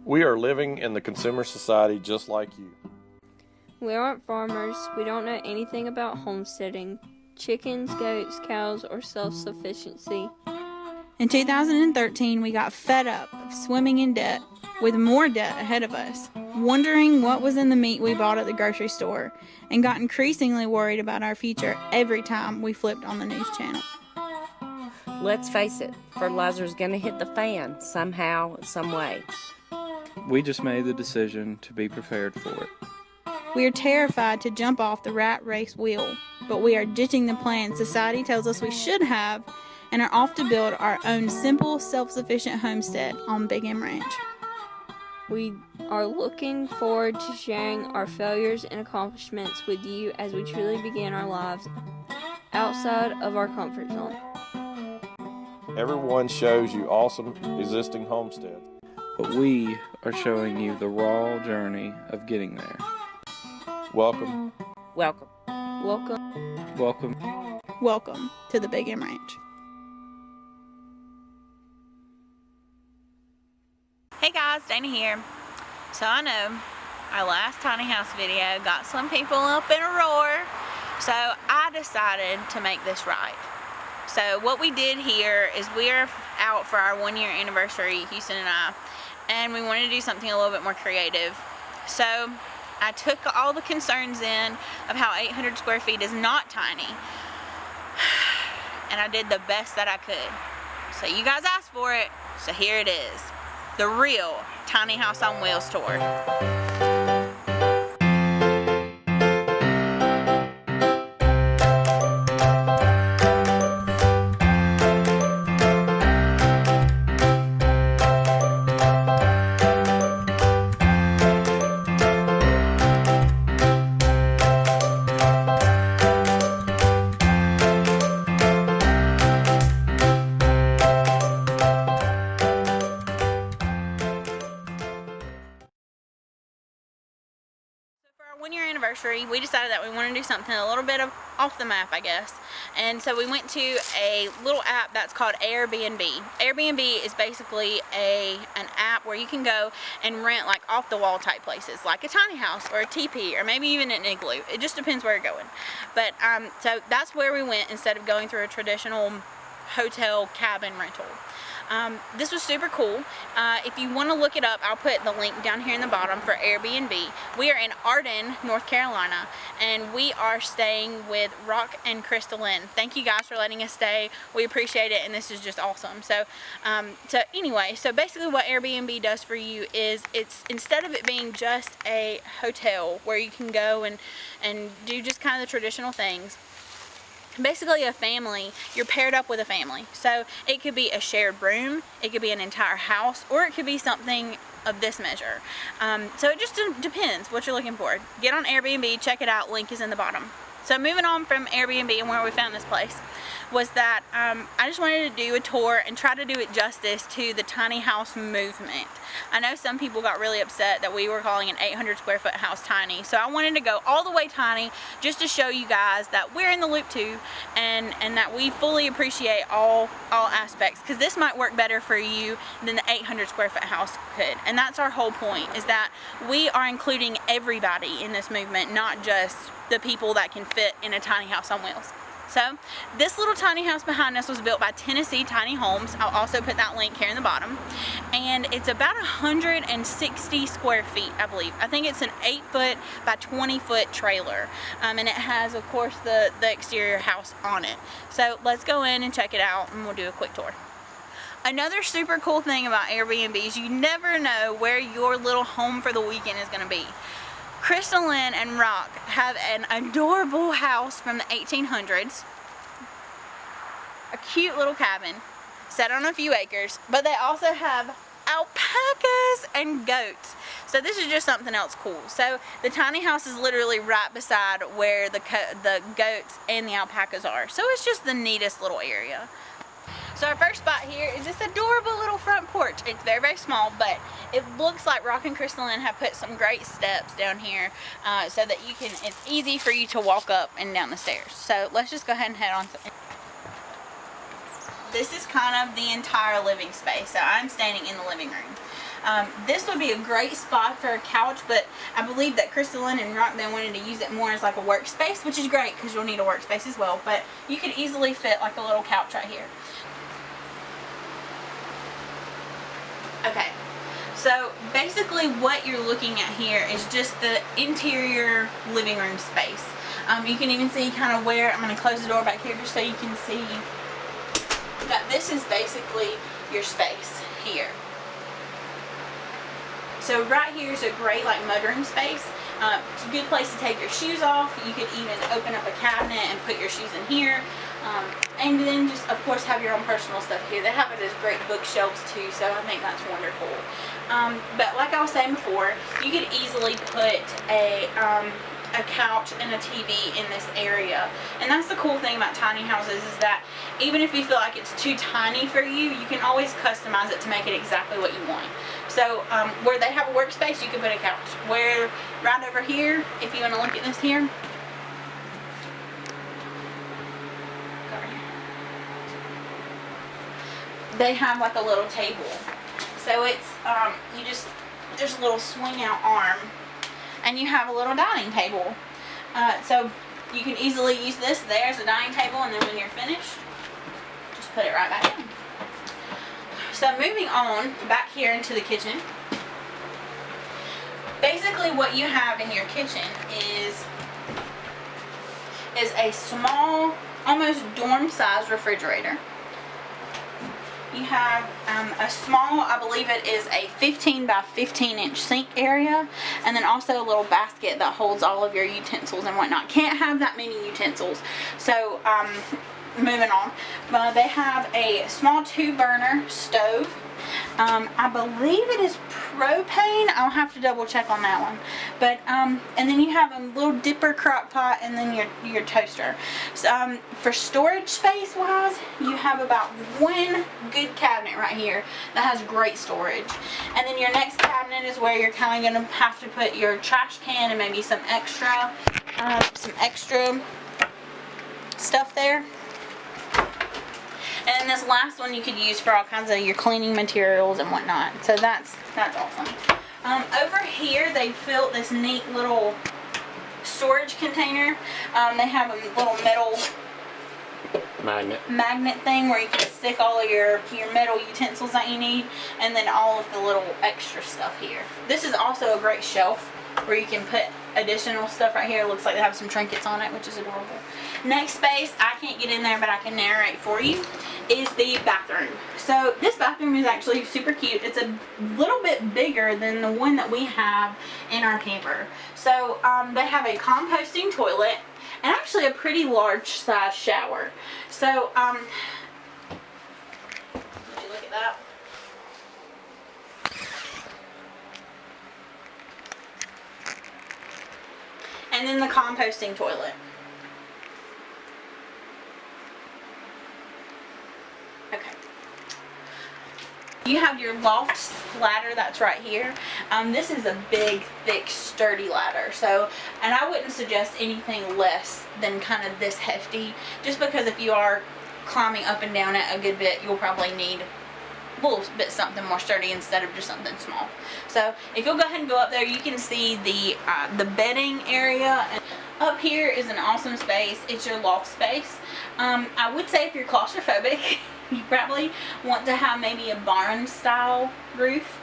We are living in the consumer society just like you. We aren't farmers. We don't know anything about homesteading, chickens, goats, cows, or self-sufficiency. In 2013, we got fed up of swimming in debt, with more debt ahead of us, wondering what was in the meat we bought at the grocery store, and got increasingly worried about our future every time we flipped on the news channel. Let's face it, fertilizer's gonna hit the fan somehow, some way. We just made the decision to be prepared for it. We are terrified to jump off the rat race wheel, but we are ditching the plan society tells us we should have and are off to build our own simple, self-sufficient homestead on Big M Ranch. We are looking forward to sharing our failures and accomplishments with you as we truly begin our lives outside of our comfort zone. Everyone shows you awesome existing homesteads, But we are showing you the raw journey of getting there. Welcome. Welcome. Welcome. Welcome. Welcome to the Big M Ranch. Hey guys, Dana here. So I know our last tiny house video got some people up in a roar, so I decided to make this right. So what we did here is we're out for our 1-year anniversary, Houston and we wanted to do something a little bit more creative. So I took all the concerns in of how 800 square feet is not tiny, and I did the best that I could. So you guys asked for it, so here it is. The real tiny house on wheels tour. We decided that we wanted to do something a little bit off the map, I guess. And so we went to a little app that's called Airbnb. Airbnb is basically an app where you can go and rent like off the wall type places, like a tiny house or a teepee or maybe even an igloo. It just depends where you're going. But so that's where we went instead of going through a traditional hotel cabin rental. This was super cool. If you want to look it up, I'll put the link down here in the bottom for Airbnb. We are in Arden, North Carolina, and we are staying with Rock and Crystal Lynn. Thank you guys for letting us stay. We appreciate it, and this is just awesome. So anyway, so basically what Airbnb does for you is it's instead of it being just a hotel where you can go and do just kind of the traditional things, basically a family, you're paired up with a family. So it could be a shared room, it could be an entire house, or it could be something of this measure. So it just depends what you're looking for. Get on Airbnb, check it out, link is in the bottom. So moving on from Airbnb and where we found this place was that I just wanted to do a tour and try to do it justice to the tiny house movement. I know some people got really upset that we were calling an 800 square foot house tiny, so I wanted to go all the way tiny just to show you guys that we're in the loop too, and that we fully appreciate all aspects, because this might work better for you than the 800 square foot house could. And that's our whole point, is that we are including everybody in this movement, not just the people that can fit in a tiny house on wheels. So this little tiny house behind us was built by Tennessee Tiny Homes. I'll also put that link here in the bottom. And it's about 160 square feet, I believe. I think it's an 8-foot by 20-foot trailer. And it has, of course, the exterior house on it. So let's go in and check it out, and we'll do a quick tour. Another super cool thing about Airbnb is you never know where your little home for the weekend is going to be. Crystal Lynn and Rock have an adorable house from the 1800s, a cute little cabin set on a few acres, but they also have alpacas and goats. So this is just something else cool. So the tiny house is literally right beside where the goats and the alpacas are. So it's just the neatest little area. So our first spot here is this adorable little front porch. It's very, very small, but it looks like Rock and Crystal Lynn have put some great steps down here so that it's easy for you to walk up and down the stairs. So let's just go ahead and head on. This is kind of the entire living space. So I'm standing in the living room. This would be a great spot for a couch, but I believe that Crystalline and Rock, they wanted to use it more as like a workspace, which is great because you'll need a workspace as well, but you could easily fit like a little couch right here. Okay, so basically what you're looking at here is just the interior living room space. You can even see kind of where, I'm going to close the door back here just so you can see that this is basically your space here. So right here is a great like mudroom space. It's a good place to take your shoes off. You could even open up a cabinet and put your shoes in here. And then just of course have your own personal stuff here. They have it as great bookshelves too, so I think that's wonderful. But like I was saying before, you could easily put a couch and a TV in this area. And that's the cool thing about tiny houses, is that even if you feel like it's too tiny for you, you can always customize it to make it exactly what you want. So where they have a workspace, you can put a couch. Where right over here, if you want to look at this here, they have like a little table. So it's there's a little swing out arm, and you have a little dining table. So you can easily use this there as a dining table, and then when you're finished, just put it right back in. So moving on back here into the kitchen. Basically what you have in your kitchen is a small, almost dorm size refrigerator. You have a small, I believe it is a 15 by 15 inch sink area, and then also a little basket that holds all of your utensils and whatnot. Can't have that many utensils. So moving on, they have a small 2-burner stove. I believe it is propane. I'll have to double check on that one. But and then you have a little dipper crock pot, and then your toaster. So, for storage space wise, you have about one good cabinet right here that has great storage. And then your next cabinet is where you're kind of going to have to put your trash can and maybe some extra stuff there. And then this last one you could use for all kinds of your cleaning materials and whatnot. So that's awesome. Over here they built this neat little storage container. They have a little metal magnet thing where you can stick all of your metal utensils that you need, and then all of the little extra stuff here. This is also a great shelf where you can put additional stuff right here. It looks like they have some trinkets on it, which is adorable. Next space, I can't get in there, but I can narrate for you, is the bathroom. So this bathroom is actually super cute. It's a little bit bigger than the one that we have in our camper. So they have a composting toilet and actually a pretty large size shower. So would you look at that? And then the composting toilet. Okay. You have your loft ladder that's right here. This is a big, thick, sturdy ladder. So, and I wouldn't suggest anything less than kind of this hefty, just because if you are climbing up and down it a good bit, you'll probably need a little bit something more sturdy instead of just something small. So if you'll go ahead and go up there, you can see the bedding area. And up here is an awesome space. It's your loft space. I would say if you're claustrophobic, you probably want to have maybe a barn style roof.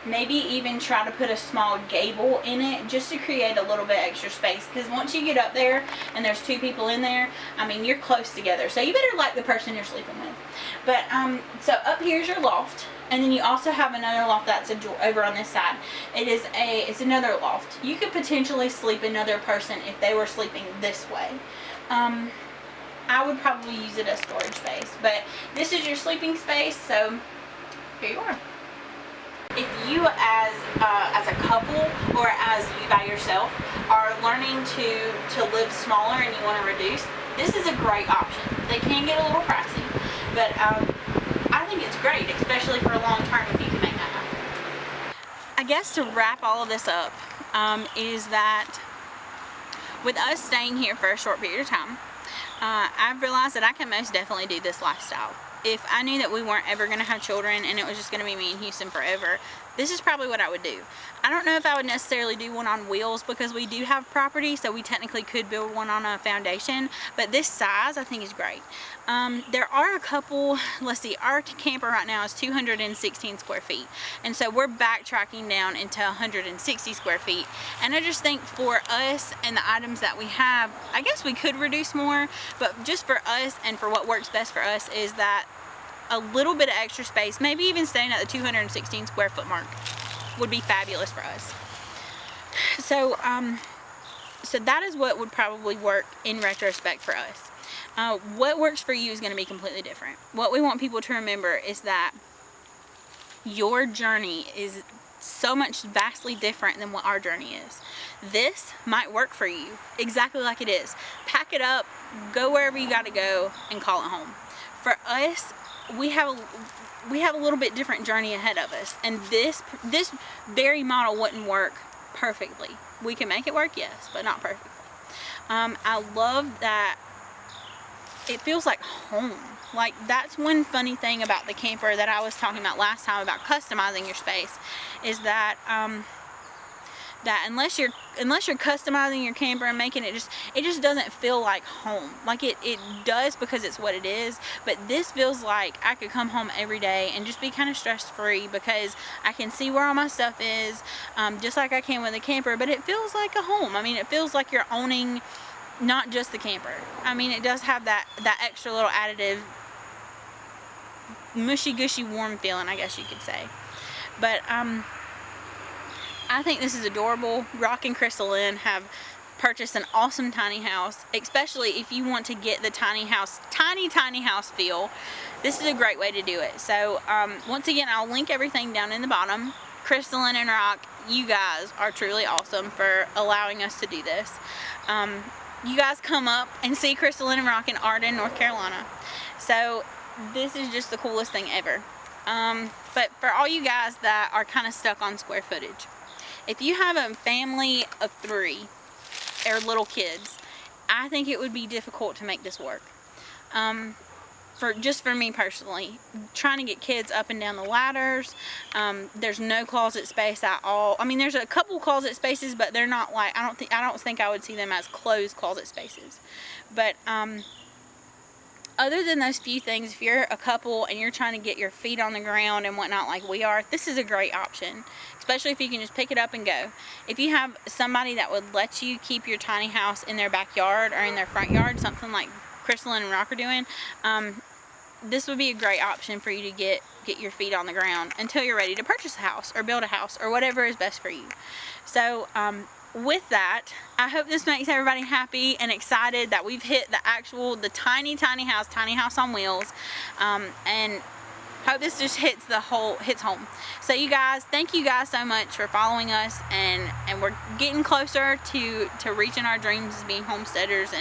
Maybe even try to put a small gable in it just to create a little bit extra space, because once you get up there and there's 2 people in there, I mean, you're close together, so you better like the person you're sleeping with. But so up here's your loft, and then you also have another loft that's over on this side. It's another loft. You could potentially sleep another person if they were sleeping this way. I would probably use it as storage space, but this is your sleeping space, so here you are. If you as a couple or as you by yourself are learning to live smaller and you want to reduce, this is a great option. They can get a little pricey, but I think it's great, especially for a long term if you can make that happen. I guess to wrap all of this up is that with us staying here for a short period of time, I've realized that I can most definitely do this lifestyle. if I knew that we weren't ever going to have children and it was just going to be me in Houston forever, this is probably what I would do. I don't know if I would necessarily do one on wheels because we do have property, so we technically could build one on a foundation, but this size I think is great. There are a couple, let's see, our camper right now is 216 square feet, and so we're backtracking down into 160 square feet, and I just think for us and the items that we have, I guess we could reduce more, but just for us and for what works best for us is that a little bit of extra space, maybe even staying at the 216 square foot mark, would be fabulous for us. So so that is what would probably work in retrospect for us. What works for you is going to be completely different. What we want people to remember is that your journey is so much vastly different than what our journey is. This might work for you exactly like it is. Pack it up, go wherever you got to go, and call it home. For us, we have a little bit different journey ahead of us, and this very model wouldn't work perfectly. We can make it work, yes, but not perfectly. I love that it feels like home. Like, that's one funny thing about the camper that I was talking about last time about customizing your space, is that that unless you're customizing your camper and making it just doesn't feel like home. Like it does because it's what it is, but this feels like I could come home every day and just be kind of stress free because I can see where all my stuff is, just like I can with a camper, but it feels like a home. I mean, it feels like you're owning not just the camper. I mean, it does have that extra little additive mushy gushy warm feeling, I guess you could say. But I think this is adorable. Rock and Crystal Lynn have purchased an awesome tiny house, especially if you want to get the tiny house feel. This is a great way to do it. So once again, I'll link everything down in the bottom. Crystal Lynn and Rock, you guys are truly awesome for allowing us to do this. You guys come up and see Crystal Lynn and Rock in Arden, North Carolina. So this is just the coolest thing ever. But for all you guys that are kind of stuck on square footage, if you have a family of 3 or little kids, I think it would be difficult to make this work. For me personally, trying to get kids up and down the ladders, there's no closet space at all. I mean, there's a couple closet spaces, but they're not like, I don't think I would see them as closed closet spaces. But other than those few things, if you're a couple and you're trying to get your feet on the ground and whatnot like we are, this is a great option, especially if you can just pick it up and go. If you have somebody that would let you keep your tiny house in their backyard or in their front yard, something like Crystal and Rock are doing, this would be a great option for you to get your feet on the ground until you're ready to purchase a house or build a house or whatever is best for you. So with that, I hope this makes everybody happy and excited that we've hit the tiny house on wheels, and hope this just hits home. So you guys, thank you guys so much for following us, and we're getting closer to reaching our dreams as being homesteaders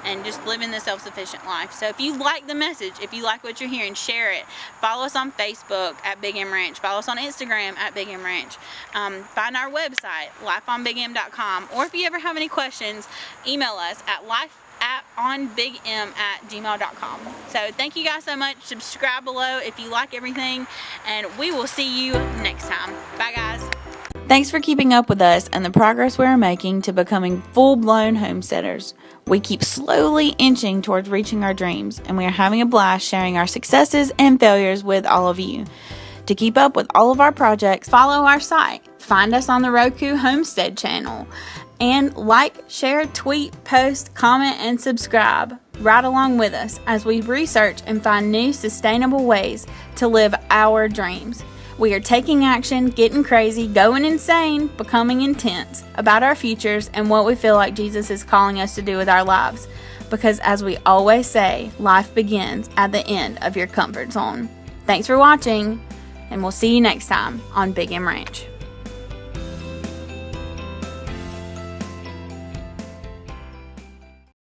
and just living the self-sufficient life. So if you like the message, if you like what you're hearing, share it. Follow us on Facebook at Big M Ranch. Follow us on Instagram at Big M Ranch. Find our website, lifeonbigm.com, or if you ever have any questions, email us at onbigm@gmail.com. So thank you guys so much. Subscribe below if you like everything, and we will see you next time. Bye guys. Thanks for keeping up with us and the progress we are making to becoming full-blown homesteaders. We keep slowly inching towards reaching our dreams, and we are having a blast sharing our successes and failures with all of you. To keep up with all of our projects, follow our site. Find us on the Roku Homestead Channel. And like, share, tweet, post, comment, and subscribe right along with us as we research and find new sustainable ways to live our dreams. We are taking action, getting crazy, going insane, becoming intense about our futures and what we feel like Jesus is calling us to do with our lives. Because as we always say, life begins at the end of your comfort zone. Thanks for watching, and we'll see you next time on Big M Ranch.